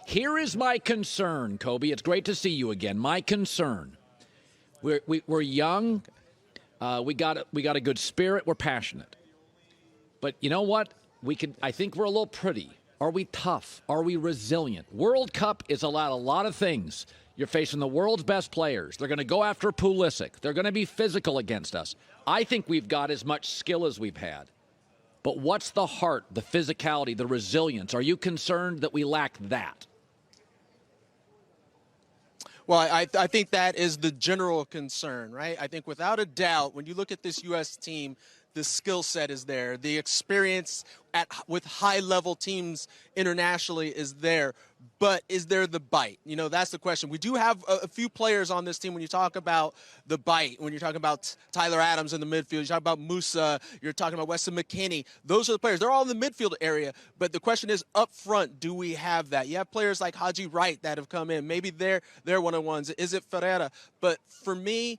Here is my concern, Cobi. It's great to see you again. My concern. We're young. We got a good spirit. We're passionate. But you know what? I think we're a little pretty. Are we tough? Are we resilient? World Cup is a lot of things. You're facing the world's best players. They're going to go after Pulisic. They're going to be physical against us. I think we've got as much skill as we've had. But what's the heart, the physicality, the resilience? Are you concerned that we lack that? Well, I think that is the general concern, right? I think without a doubt, when you look at this U.S. team, the skill set is there. The experience with high-level teams internationally is there. But is there the bite? You know, that's the question. We do have a few players on this team. When you talk about the bite, when you're talking about Tyler Adams in the midfield, you talk about Musa, you're talking about Weston McKennie. Those are the players. They're all in the midfield area. But the question is, up front, do we have that? You have players like Haji Wright that have come in. Maybe they're one of the ones. Is it Ferreira? But for me,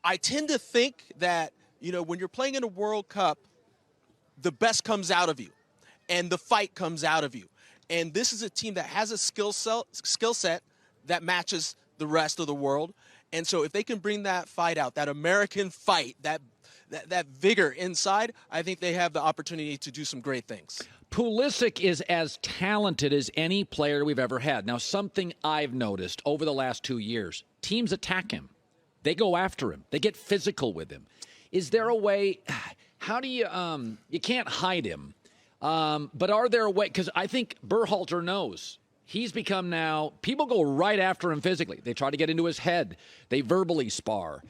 I tend to think that, you know, when you're playing in a World Cup, the best comes out of you, and the fight comes out of you. And this is a team that has a skill set that matches the rest of the world. And so if they can bring that fight out, that American fight, that vigor inside, I think they have the opportunity to do some great things. Pulisic is as talented as any player we've ever had. Now, something I've noticed over the last 2 years, teams attack him. They go after him. They get physical with him. Is there a way, how do you, you can't hide him, but are there a way, because I think Berhalter knows. He's become now, people go right after him physically. They try to get into his head. They verbally spar.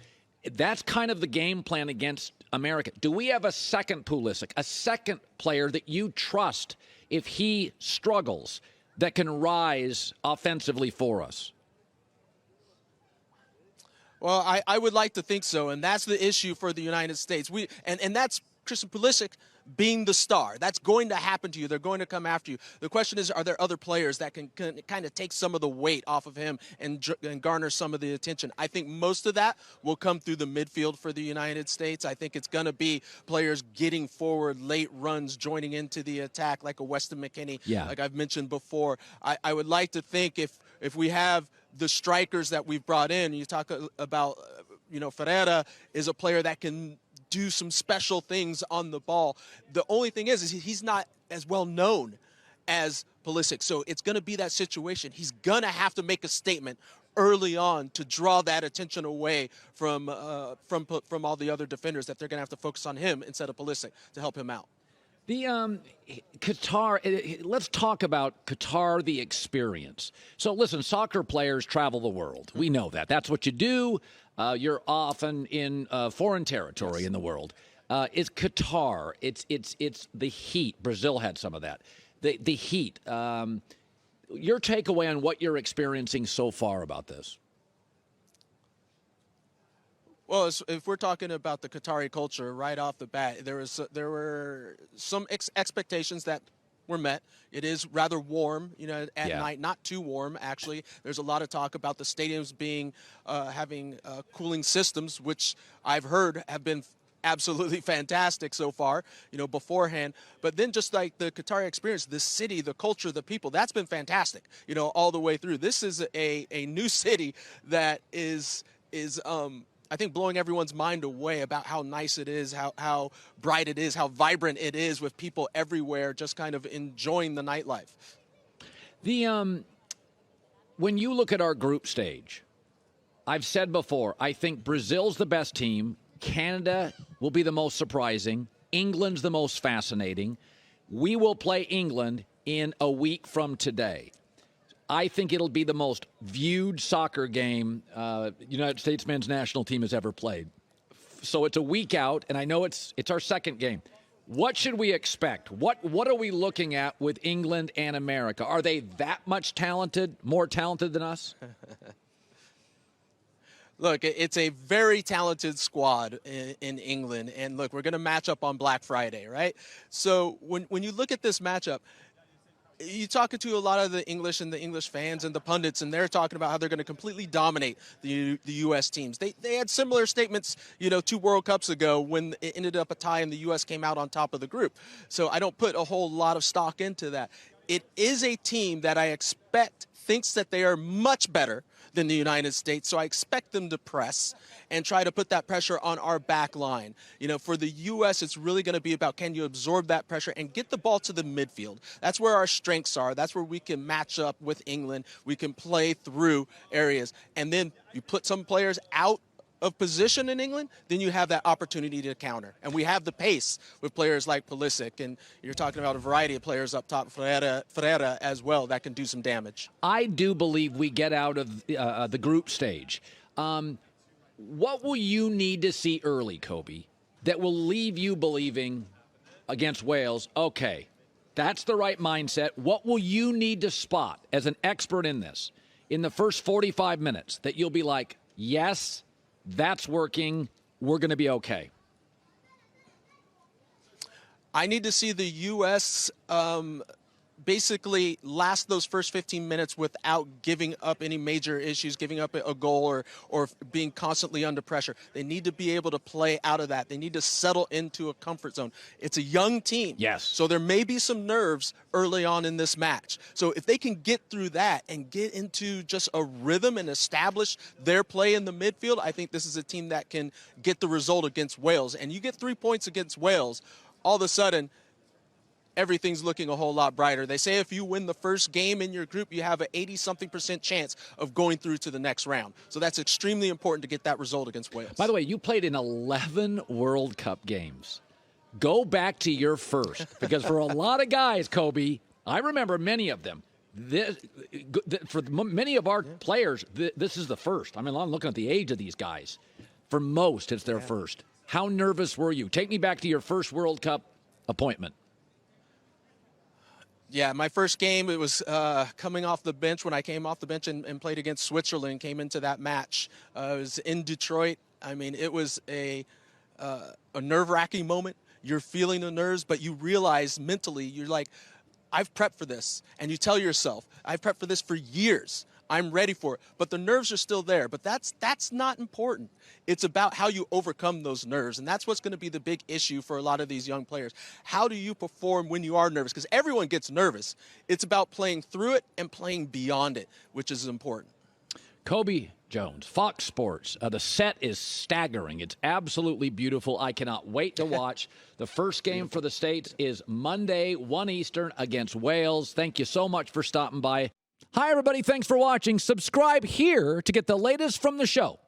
That's kind of the game plan against America. Do we have a second Pulisic, a second player that you trust if he struggles that can rise offensively for us? Well, I would like to think so, and that's the issue for the United States. And that's Christian Pulisic being the star. That's going to happen to you. They're going to come after you. The question is, are there other players that can kind of take some of the weight off of him and garner some of the attention? I think most of that will come through the midfield for the United States. I think it's going to be players getting forward, late runs, joining into the attack like a Weston McKennie, like I've mentioned before. I would like to think if we have the strikers that we've brought in, you talk about, you know, Ferreira is a player that can do some special things on the ball. The only thing is he's not as well known as Pulisic. So it's going to be that situation. He's going to have to make a statement early on to draw that attention away from all the other defenders, that they're going to have to focus on him instead of Pulisic to help him out. The Qatar, let's talk about Qatar, the experience. So listen, soccer players travel the world. We know that. That's what you do. You're often in foreign territory in the world. It's Qatar. It's the heat. Brazil had some of that. The heat. Your takeaway on what you're experiencing so far about this? Well, if we're talking about the Qatari culture right off the bat, there were some expectations that were met. It is rather warm, you know, at night, not too warm, actually. There's a lot of talk about the stadiums being having cooling systems, which I've heard have been absolutely fantastic so far, you know, beforehand. But then just like the Qatari experience, the city, the culture, the people, that's been fantastic, you know, all the way through. This is a new city that is I think blowing everyone's mind away about how nice it is, how bright it is, how vibrant it is, with people everywhere just kind of enjoying the nightlife. When you look at our group stage, I've said before, I think Brazil's the best team. Canada will be the most surprising. England's the most fascinating. We will play England in a week from today. I think it'll be the most viewed soccer game United States men's national team has ever played. So it's a week out, and I know it's our second game. What should we expect? What are we looking at with England and America? Are they that much talented, more talented than us? Look, it's a very talented squad in England. And look, we're going to match up on Black Friday, right? So when you look at this matchup, you're talking to a lot of the English and the English fans and the pundits, and they're talking about how they're going to completely dominate the U.S. teams. They had similar statements, you know, 2 World Cups ago when it ended up a tie and the U.S. came out on top of the group. So I don't put a whole lot of stock into that. it is a team that I expect thinks that they are much better than the United States. So I expect them to press and try to put that pressure on our back line. For the U.S., it's really going to be about, can you absorb that pressure and get the ball to the midfield? That's where our strengths are. That's where we can match up with England. We can play through areas. And then you put some players out of position in England, then you have that opportunity to counter. And we have the pace with players like Pulisic, and you're talking about a variety of players up top, Ferreira as well, that can do some damage. I do believe we get out of the group stage. What will you need to see early, Cobi, that will leave you believing against Wales, okay, that's the right mindset? What will you need to spot as an expert in this in the first 45 minutes that you'll be like, yes, that's working, we're going to be okay? I need to see the U.S. Basically last those first 15 minutes without giving up any major issues, giving up a goal or being constantly under pressure. They need to be able to play out of that. They need to settle into a comfort zone. It's a young team. Yes. So there may be some nerves early on in this match. So if they can get through that and get into just a rhythm and establish their play in the midfield, I think this is a team that can get the result against Wales. And you get 3 points against Wales, all of a sudden, everything's looking a whole lot brighter. They say if you win the first game in your group, you have an 80-something% chance of going through to the next round. So that's extremely important to get that result against Wales. By the way, you played in 11 World Cup games. Go back to your first, because for a lot of guys, Cobi, I remember many of them. For many of our players, this is the first. I mean, I'm looking at the age of these guys. For most, it's their first. How nervous were you? Take me back to your first World Cup appointment. Yeah, my first game, it was coming off the bench when I came off the bench and played against Switzerland, came into that match. It was in Detroit. I mean, it was a nerve-wracking moment. You're feeling the nerves, but you realize mentally, you're like, I've prepped for this. And you tell yourself, I've prepped for this for years. I'm ready for it. But the nerves are still there. But that's not important. It's about how you overcome those nerves. And that's what's going to be the big issue for a lot of these young players. How do you perform when you are nervous? Because everyone gets nervous. It's about playing through it and playing beyond it, which is important. Cobi Jones, Fox Sports. The set is staggering. It's absolutely beautiful. I cannot wait to watch. The first game for the States is Monday, 1 Eastern against Wales. Thank you so much for stopping by. Hi, everybody. Thanks for watching. Subscribe here to get the latest from the show.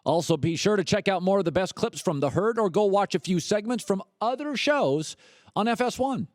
Also, be sure to check out more of the best clips from The Herd or go watch a few segments from other shows on FS1.